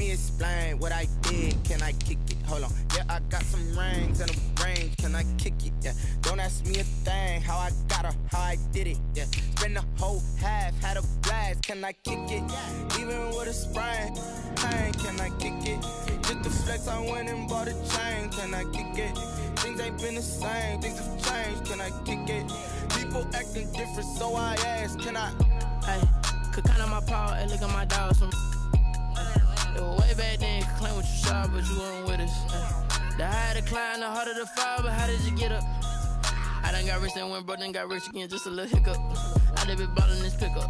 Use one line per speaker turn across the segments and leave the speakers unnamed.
me explain what I did. Can I kick it? Hold on. Yeah, I got some rings and a range. Can I kick it? Yeah. Don't ask me a thing. How I got her, how I did it. Yeah. Spend the whole half, had a blast. Can I kick it? Even with a sprain, pain. Can I kick it? Just the flex, I went and bought a chain. Can I kick it? Things ain't been the same. Things have changed. Can I kick it? People acting different, so I ask. Can I?
Hey, could count on my power and look at my dogs from. It was way back then, could claim what you saw, but you weren't with us. The higher the climb, the harder the fall, but how did you get up? I done got rich and went broke, then got rich again, just a little hiccup. I done been ballin' this pickup.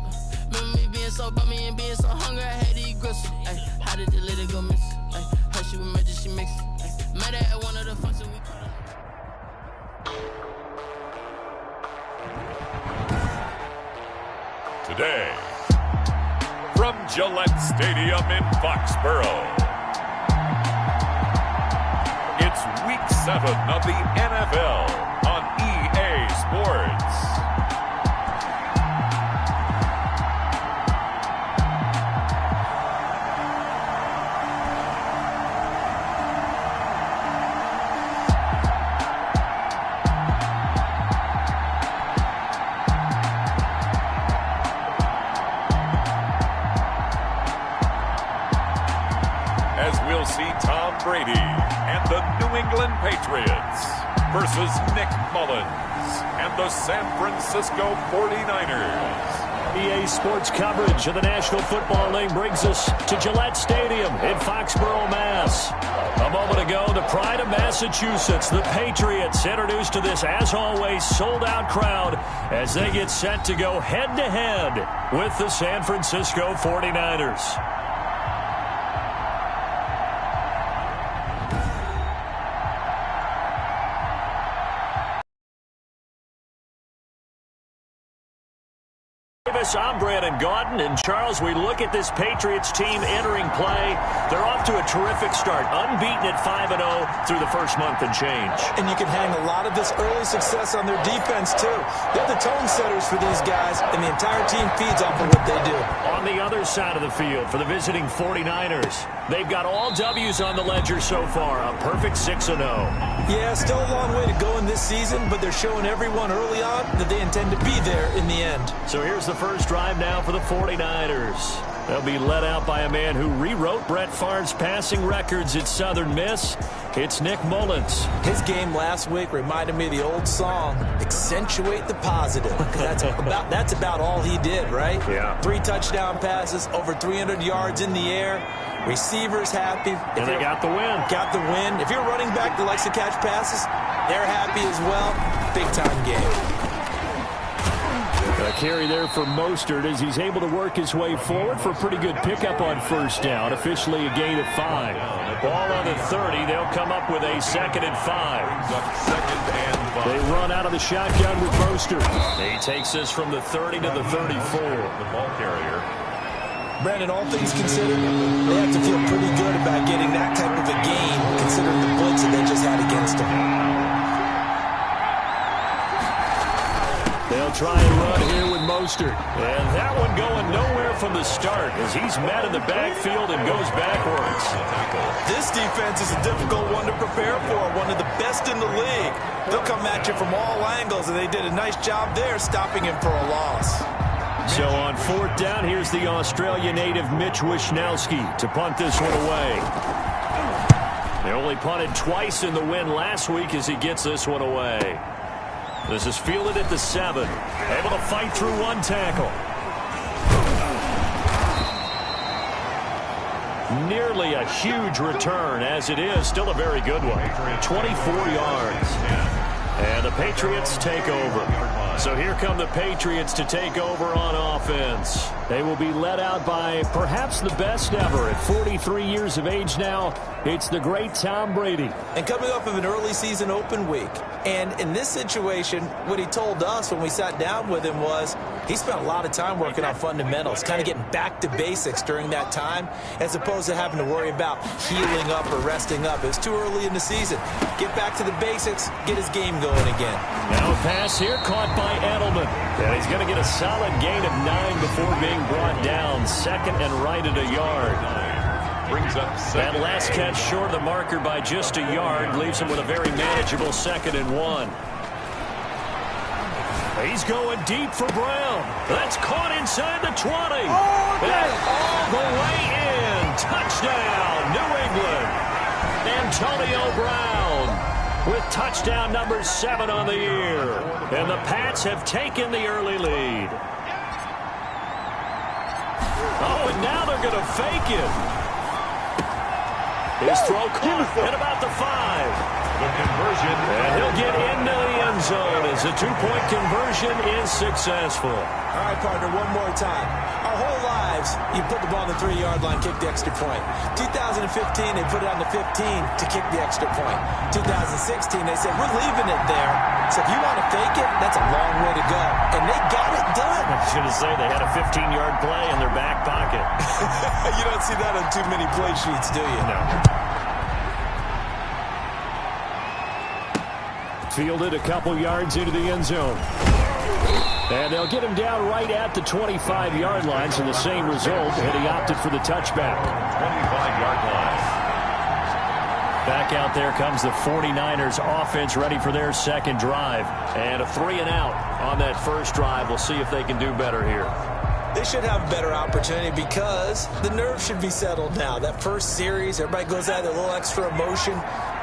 Remember me being so bummy and being so hungry, I had to eat gristle. Ay, how did the lady go miss? Ay, how she was magic, she mixed. Met her at one of the functions we put on.
Today, from Gillette Stadium in Foxborough, it's Week 7 of the NFL on EA Sports. We'll see Tom Brady and the New England Patriots versus Nick Mullins and the San Francisco 49ers.
EA Sports coverage of the National Football League brings us to Gillette Stadium in Foxborough, Mass. A moment ago, the pride of Massachusetts, the Patriots, introduced to this, as always, sold-out crowd as they get set to go head-to-head with the San Francisco 49ers. I'm Brandon Gaudin, and Charles, we look at this Patriots team entering play. They're off to a terrific start, unbeaten at 5-0 through the first month and change.
And you can hang a lot of this early success on their defense, too. They're the tone setters for these guys, and the entire team feeds off of what they do.
On the other side of the field for the visiting 49ers, they've got all W's on the ledger so far, a perfect 6-0.
Yeah, still a long way to go in this season, but they're showing everyone early on that they intend to be there in the end.
So here's the first drive now for the 49ers. They'll be led out by a man who rewrote Brett Favre's passing records at Southern Miss. It's Nick Mullins.
His game last week reminded me of the old song, Accentuate the Positive. That's about all he did, right?
Yeah.
3 touchdown passes, over 300 yards in the air. Receivers happy.
And they got the win.
Got the win. If you're a running back that likes to catch passes, they're happy as well. Big-time game.
A carry there for Mostert as he's able to work his way forward for a pretty good pickup on first down. Officially a gain of 5. Ball on the 30. They'll come up with a 2nd and 5. They run out of the shotgun with Mostert. He takes this from the 30 to the 34.
The ball carrier.
Brandon, all things considered, they have to feel pretty good about getting that type of a gain, considering the blitz that they just had against them.
They'll try and run here with Mostert. And that one going nowhere from the start as he's met in the backfield and goes backwards.
This defense is a difficult one to prepare for, one of the best in the league. They'll come at you from all angles, and they did a nice job there stopping him for a loss.
So on 4th down, here's the Australia native Mitch Wishnowsky to punt this one away. They only punted twice in the win last week as he gets this one away. This is fielded at the 7. Able to fight through one tackle. Nearly a huge return, as it is still a very good one. 24 yards. And the Patriots take over. So here come the Patriots to take over on offense. They will be led out by perhaps the best ever at 43 years of age now. It's the great Tom Brady.
And coming off of an early season open week. And in this situation, what he told us when we sat down with him was he spent a lot of time working on fundamentals, kind of getting back to basics during that time, as opposed to having to worry about healing up or resting up. It was too early in the season. Get back to the basics, get his game going again.
Now a pass here caught by Edelman. And he's going to get a solid gain of 9 before being brought down. 2nd and right at a yard.
brings up
That
second.
last catch short of the marker by just a yard leaves him with a very manageable 2nd and 1. He's going deep for Brown. That's caught inside the 20. And all the way in. Touchdown, New England. Antonio Brown with touchdown number 7 on the year. And the Pats have taken the early lead. Oh, and now they're going to fake it. His throw caught at about the 5.
The conversion.
And he'll get into the end zone as the 2-point conversion is successful.
All right, partner, one more time. Our whole lives, you put the ball on the 3-yard line, kick the extra point. 2015, they put it on the 15 to kick the extra point. 2016, they said, we're leaving it there. So if you want to fake it, that's a long way to go. And they got it done.
I was going to say they had a 15-yard play in their back pocket.
You don't see that on too many play sheets, do you?
No. Fielded a couple yards into the end zone. And they'll get him down right at the 25-yard line, so the same result, and he opted for the touchback.
25-yard line.
Back out there comes the 49ers offense ready for their second drive. And a 3-and-out on that first drive. We'll see if they can do better here.
They should have a better opportunity because the nerves should be settled now. That first series, everybody goes out with a little extra emotion.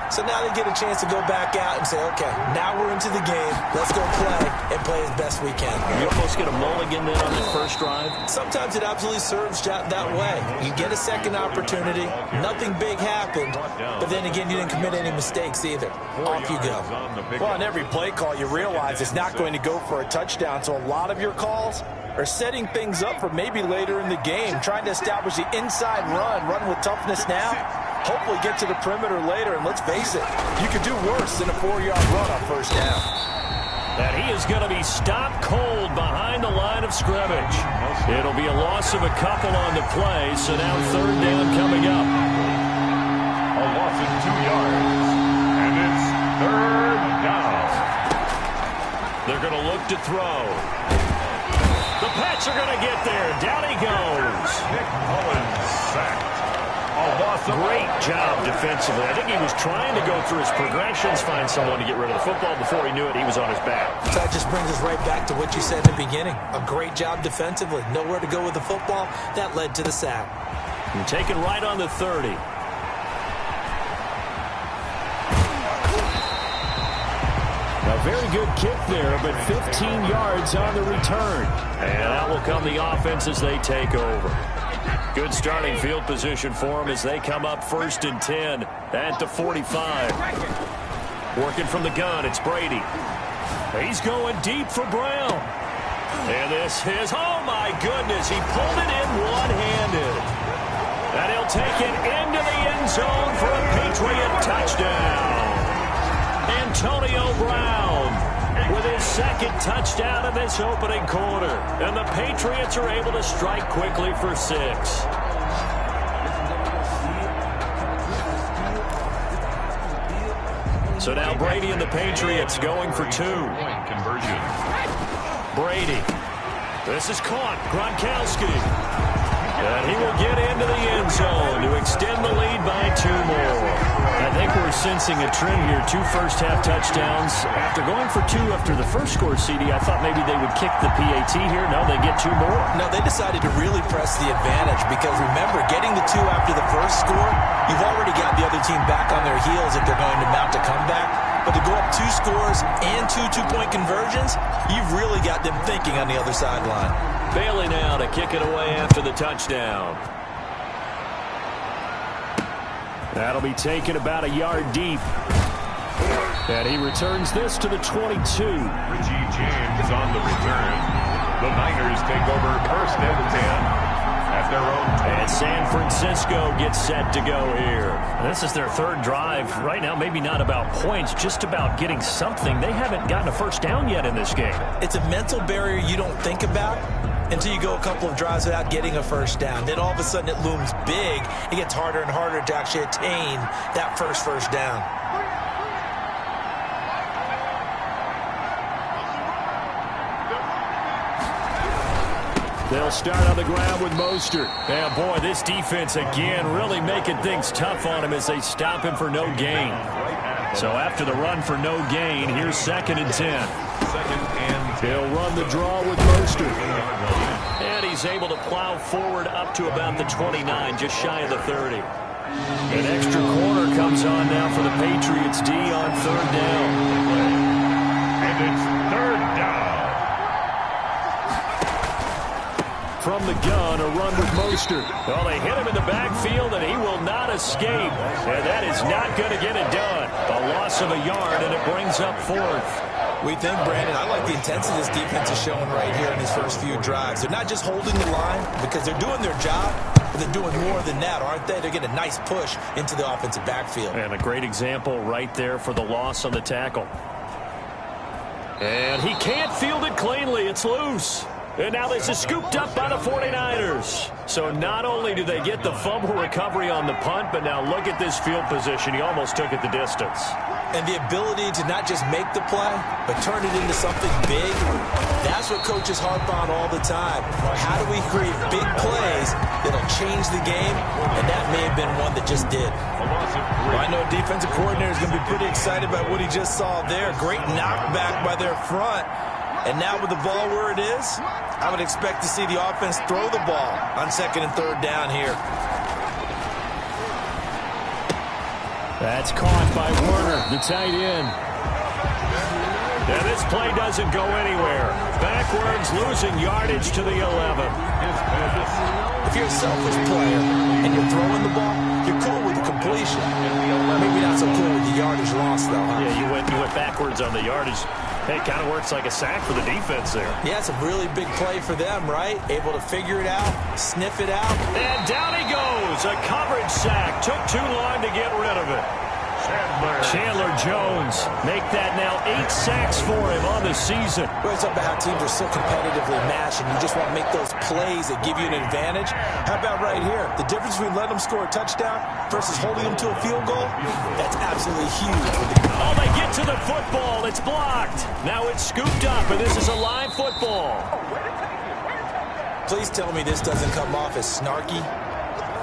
So now they get a chance to go back out and say, okay, now we're into the game. Let's go play and play as best we can.
You almost get a mulligan then on the first drive?
Sometimes it absolutely serves that way. You get a second opportunity. Nothing big happened. But then again, you didn't commit any mistakes either. Off you go.
Well, on every play call, you realize it's not going to go for a touchdown. So a lot of your calls are setting things up for maybe later in the game, trying to establish the inside run with toughness now. Hopefully get to the perimeter later, and let's face it, you could do worse than a 4-yard run on first down.
And he is going to be stopped cold behind the line of scrimmage. It'll be a loss of a couple on the play, so now 3rd down coming up.
A loss of 2 yards. And it's 3rd down.
They're going to look to throw. The Pats are going to get there. Down he goes.
Nick Mullins sacked.
Great job defensively. I think he was trying to go through his progressions, find someone to get rid of the football. Before he knew it, he was on his back.
So that just brings us right back to what you said in the beginning. A great job defensively. Nowhere to go with the football. That led to the sack.
And taken right on the 30. A very good kick there, but 15 yards on the return. And out will come the offense as they take over. Good starting field position for them as they come up 1st and 10 at the 45. Working from the gun, it's Brady. He's going deep for Brown. And this is, oh my goodness, he pulled it in one-handed. And he'll take it into the end zone for a Patriot touchdown. Antonio Brown with his 2nd touchdown of this opening quarter. And the Patriots are able to strike quickly for 6. So now Brady and the Patriots going for 2.
Conversion.
Brady. This is caught. Gronkowski. And he will get into the end zone to extend the lead by 2 more. I think we're sensing a trend here. 2 first-half touchdowns. After going for 2 after the first score, CD, I thought maybe they would kick the PAT here. No, they get 2 more.
No, they decided to really press the advantage because, remember, getting the 2 after the first score, you've already got the other team back on their heels if they're going to mount a comeback. But to go up 2 scores and 2 two-point conversions, you've really got them thinking on the other sideline.
Bailey now to kick it away after the touchdown. That'll be taken about a yard deep. And he returns this to the 22.
Richie James on the return. The Niners take over 1st and 10 at their own 20.
And San Francisco gets set to go here. This is their 3rd drive. Right now, maybe not about points, just about getting something. They haven't gotten a first down yet in this game.
It's a mental barrier you don't think about until you go a couple of drives without getting a first down. Then all of a sudden it looms big. It gets harder and harder to actually attain that first down.
They'll start on the ground with Mostert. And boy, this defense again really making things tough on him as they stop him for no gain. So after the run for no gain, here's 2nd and 10. He'll run the draw with Mostert. And he's able to plow forward up to about the 29, just shy of the 30. An extra corner comes on now for the Patriots D on 3rd down.
And it's 3rd down.
From the gun, a run with Mostert. Well, they hit him in the backfield, and he will not escape. And that is not going to get it done. A loss of a yard, and it brings up 4th.
We think, Brandon, I like the intensity this defense is showing right here in these first few drives. They're not just holding the line because they're doing their job, but they're doing more than that, aren't they? They're getting a nice push into the offensive backfield.
And a great example right there for the loss on the tackle. And he can't field it cleanly. It's loose. And now this is scooped up by the 49ers. So not only do they get the fumble recovery on the punt, but now look at this field position. He almost took it the distance.
And the ability to not just make the play, but turn it into something big, that's what coaches harp on all the time. How do we create big plays that'll change the game? And that may have been one that just did. Well, I know a defensive coordinator is going to be pretty excited about what he just saw there. Great knockback by their front. And now with the ball where it is, I would expect to see the offense throw the ball on 2nd and 3rd down here.
That's caught by Werner, the tight end. And this play doesn't go anywhere. Backwards, losing yardage to the 11.
If you're a selfish player and you're throwing the ball, you're cool with the completion. Maybe not so cool with the yardage loss, though, huh?
Yeah, you went backwards on the yardage. Hey, it kind of works like a sack for the defense there.
Yeah, it's a really big play for them, right? Able to figure it out, sniff it out.
And down he goes. A coverage sack. Took too long to get rid of it. Chandler Jones make that now 8 sacks for him on the season.
Well, it's about how teams are so competitively matched, and you just want to make those plays that give you an advantage. How about right here? The difference between letting them score a touchdown versus holding them to a field goal, that's absolutely huge.
Oh, they get to the football. It's blocked. Now it's scooped up, and this is a live football.
Please tell me this doesn't come off as snarky.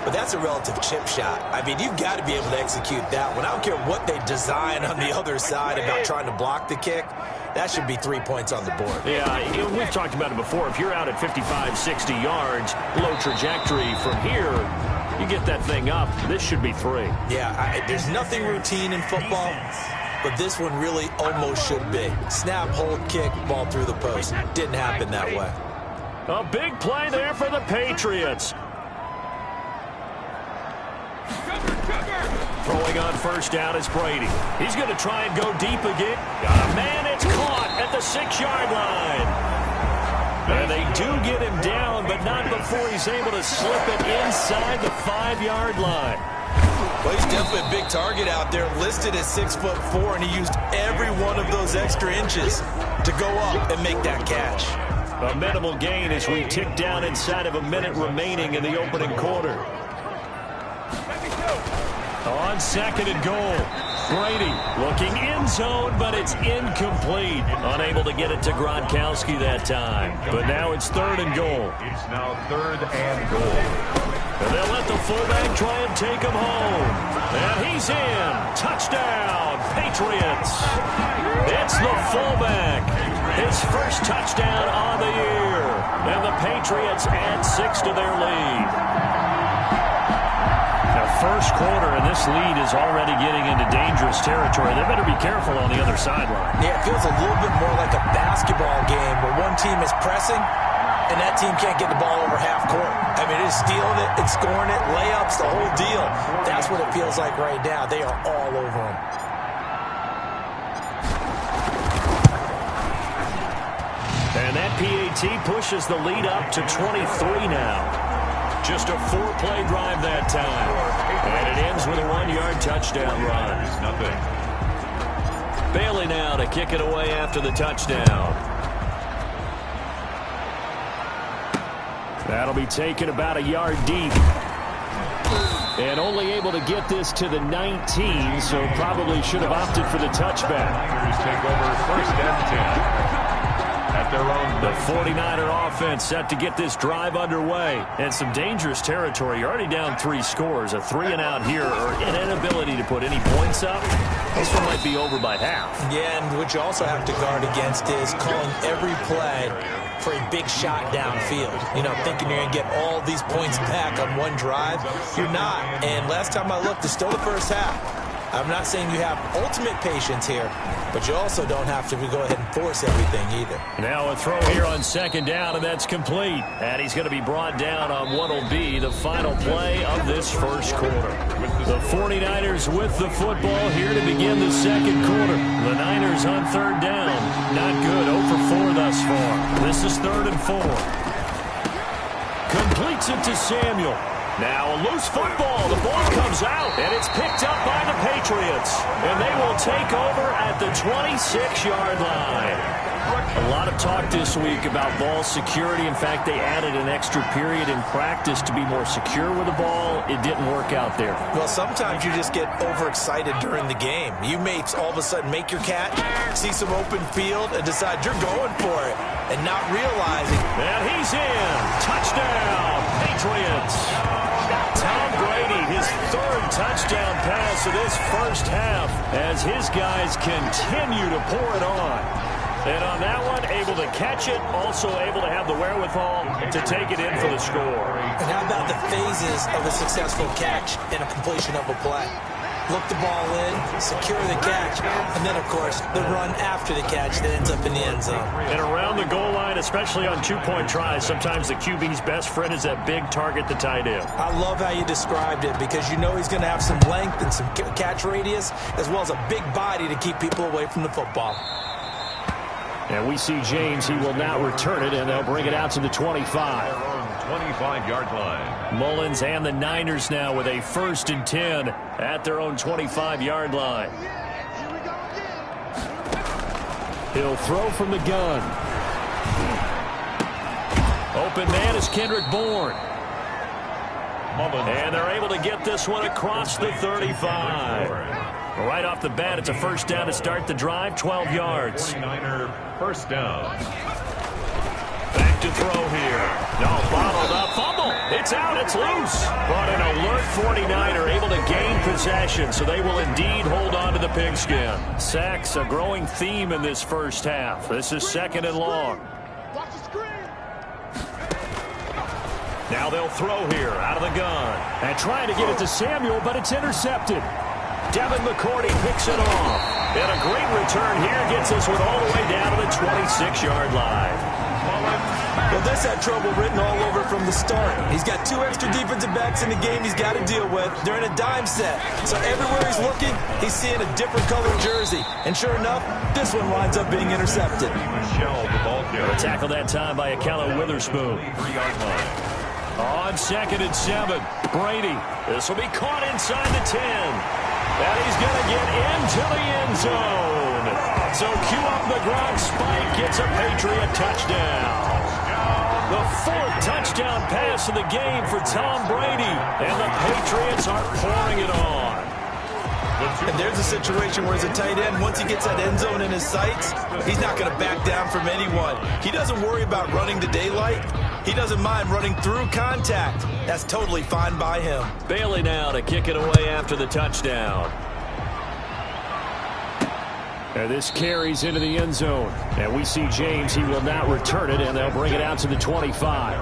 But that's a relative chip shot. I mean, you've got to be able to execute that one. I don't care what they design on the other side about trying to block the kick. That should be 3 points on the board.
Yeah, we've talked about it before. If you're out at 55, 60 yards, low trajectory from here, you get that thing up. This should be 3.
Yeah, there's nothing routine in football, but this one really almost should be. Snap, hold, kick, ball through the post. Didn't happen that way.
A big play there for the Patriots. Throwing on 1st down is Brady. He's going to try and go deep again. Got a man, it's caught at the 6-yard line. And they do get him down, but not before he's able to slip it inside the 5-yard line.
Well, he's definitely a big target out there, listed at 6'4", and he used every one of those extra inches to go up and make that catch.
A minimal gain as we tick down inside of a minute remaining in the opening quarter. On 2nd and goal, Brady looking end zone, but it's incomplete. Unable to get it to Gronkowski that time. But now it's 3rd and goal.
It's now 3rd and goal.
And they'll let the fullback try and take him home. And he's in. Touchdown, Patriots. It's the fullback. His first touchdown on the year. And the Patriots add 6 to their lead. First quarter, and this lead is already getting into dangerous territory. They better be careful on the other sideline.
Yeah, it feels a little bit more like a basketball game where one team is pressing and that team can't get the ball over half court. I mean, it's stealing it, it's scoring it, layups, the whole deal. That's what it feels like right now. They are all over them.
And that PAT pushes the lead up to 23 now. Just a 4-play drive that time. And it ends with a 1-yard touchdown run. Bailey now to kick it away after the touchdown. That'll be taken about a yard deep. And only able to get this to the 19, so probably should have opted for the touchback.
Take over 1st and 10. At
The 49er offense set to get this drive underway. And some dangerous territory. You're already down 3 scores. A 3-and-out here or an inability to put any points up. This one might be over by half. Yeah, and what you also have to guard against is calling every play for a big shot downfield. You know, thinking you're going to get all these points back on one drive. You're not. And last time I looked, it's still the first half. I'm not saying you have ultimate patience here, but you also don't have to go ahead and force everything either. Now a throw here on 2nd down, and that's complete. And he's going to be brought down on what will be the final play of this first quarter. The 49ers with the football here to begin the second quarter. The Niners on 3rd down. Not good, 0 for 4 thus far. This is 3rd and 4. Completes it to Samuel. Now a loose football. The ball comes out, and it's picked up by the Patriots. And they will take over at the 26-yard line. A lot of talk this week about ball security. In fact, they added an extra period in practice to be more secure with the ball. It didn't work out there. Well, sometimes you just get overexcited during the game. You may all of a sudden make your catch, see some open field, and decide you're going for it, and not realizing. And he's in. Touchdown, Patriots. Tom Brady, his 3rd touchdown pass of this first half as his guys continue to pour it on. And on that one, able to catch it, also able to have the wherewithal to take it in for the score. And how about the phases of a successful catch and a completion of a play? Look the ball in, secure the catch, and then, of course, the run after the catch that ends up in the end zone. And around the goal line, especially on 2-point tries, sometimes the QB's best friend is that big target, the tight end. I love how you described it because you know he's going to have some length and some catch radius as well as a big body to keep people away from the football. And we see James. He will now return it, and they'll bring it out to the 25. 25-yard line. Mullins and the Niners now with a 1st and 10 at their own 25-yard line. He'll throw from the gun. Open man is Kendrick Bourne. And they're able to get this one across the 35. Right off the bat, it's a 1st down to start the drive, 12 yards. 49er 1st down. Back to throw here. No, bottled up, fumble. It's out, it's loose. But an alert 49er able to gain possession, so they will indeed hold on to the pigskin. Sacks, a growing theme in this first half. This is 2nd and long. Now they'll throw here out of the gun. And trying to get it to Samuel, but it's intercepted. Devin McCourty picks it off. And a great return here gets this one all the way down to the 26-yard line. Well, this had trouble written all over from the start. He's got 2 extra defensive backs in the game he's got to deal with. They're in a dime set. So everywhere he's looking, he's seeing a different colored jersey. And sure enough, this one winds up being intercepted. A tackle that time by Akello Witherspoon. 3-yard line. On 2nd and 7, Brady. This will be caught inside the 10. And he's going to get into the end zone. So cue up the Gronk spike, gets a Patriot touchdown. The 4th touchdown pass of the game for Tom Brady. And the Patriots are pouring it on. And there's a situation where as a tight end, once he gets that end zone in his sights, he's not going to back down from anyone. He doesn't worry about running to daylight. He doesn't mind running through contact. That's totally fine by him. Bailey now to kick it away after the touchdown. And this carries into the end zone. And we see James. He will not return it, and they'll bring it out to the 25.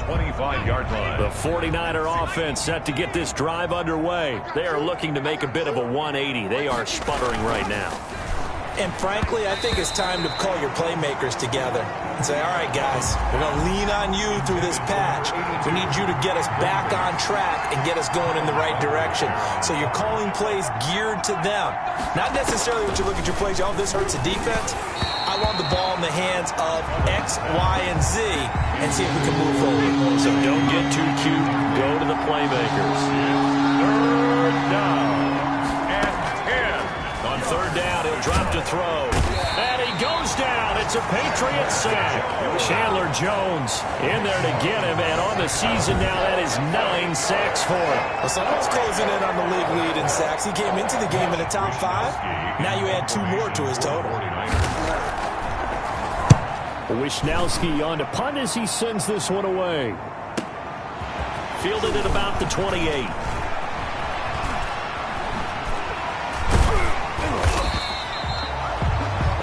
25-yard line. The 49er offense set to get this drive underway. They are looking to make a bit of a 180. They are sputtering right now. And frankly, I think it's time to call your playmakers together and say, all right, guys, we're going to lean on you through this patch. We need you to get us back on track and get us going in the right direction. So you're calling plays geared to them. Not necessarily what you look at your plays, oh, this hurts the defense. I want the ball in the hands of X, Y, and Z and see if we can move forward. So don't get too cute. Go to the playmakers. 3rd down. 3rd down, he'll drop to throw. And he goes down. It's a Patriot sack. Chandler Jones in there to get him. And on the season now, that is 9 sacks for him. Well, someone's closing in on the league lead in sacks. He came into the game in the top 5. Now you add 2 more to his total. Wisnowski on to punt as he sends this one away. Fielded at about the 28.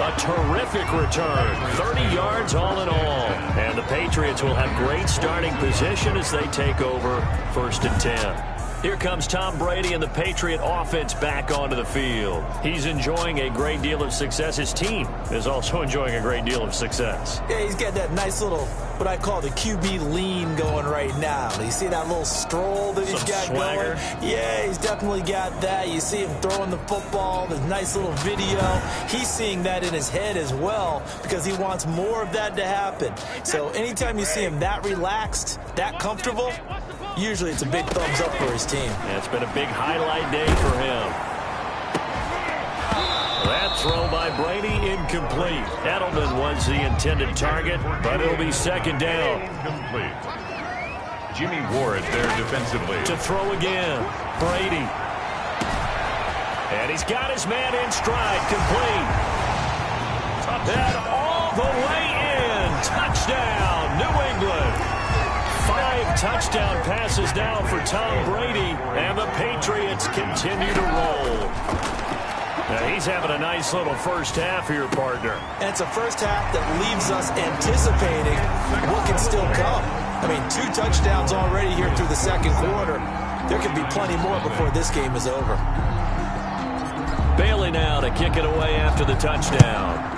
A terrific return. 30 yards all in all. And the Patriots will have great starting position as they take over 1st and 10. Here comes Tom Brady and the Patriot offense back onto the field. He's enjoying a great deal of success. His team is also enjoying a great deal of success.
Yeah, he's got that nice little, what I call the QB lean going right now. You see that little stroll that he's got
swagger
going? Yeah, he's definitely got that. You see him throwing the football, the nice little video. He's seeing that in his head as well because he wants more of that to happen. So anytime you see him that relaxed, that comfortable, usually it's a big thumbs up for his team.
Yeah, it's been a big highlight day for him. That throw by Brady incomplete. Edelman was the intended target, but it'll be 2nd down.
Incomplete. Jimmy Ward there defensively.
To throw again. Brady. And he's got his man in stride. Complete. And all the way in. Touchdown, New England. 5 touchdown passes now for Tom Brady, and the Patriots continue to roll. Now he's having a nice little first half here, partner.
And it's a first half that leaves us anticipating what can still come. I mean, 2 touchdowns already here through the 2nd quarter. There could be plenty more before this game is over.
Bailey now to kick it away after the touchdown.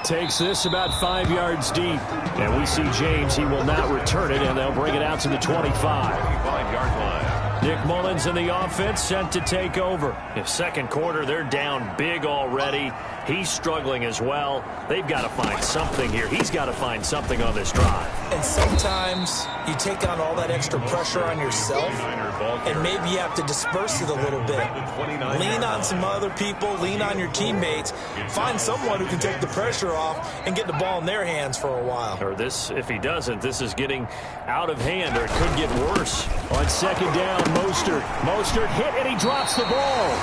Takes this about 5 yards deep. And we see James. He will not return it, and they'll bring it out to the 25.
25-yard line.
Nick Mullins in the offense sent to take over. In 2nd quarter, they're down big already. He's struggling as well. They've got to find something here. He's got to find something on this drive.
And sometimes you take on all that extra pressure on yourself, and maybe you have to disperse it a little bit. Lean on some other people, lean on your teammates, find someone who can take the pressure off and get the ball in their hands for a while.
Or this, if he doesn't, this is getting out of hand, or it could get worse. On 2nd down, Mostert hit, and he drops the ball.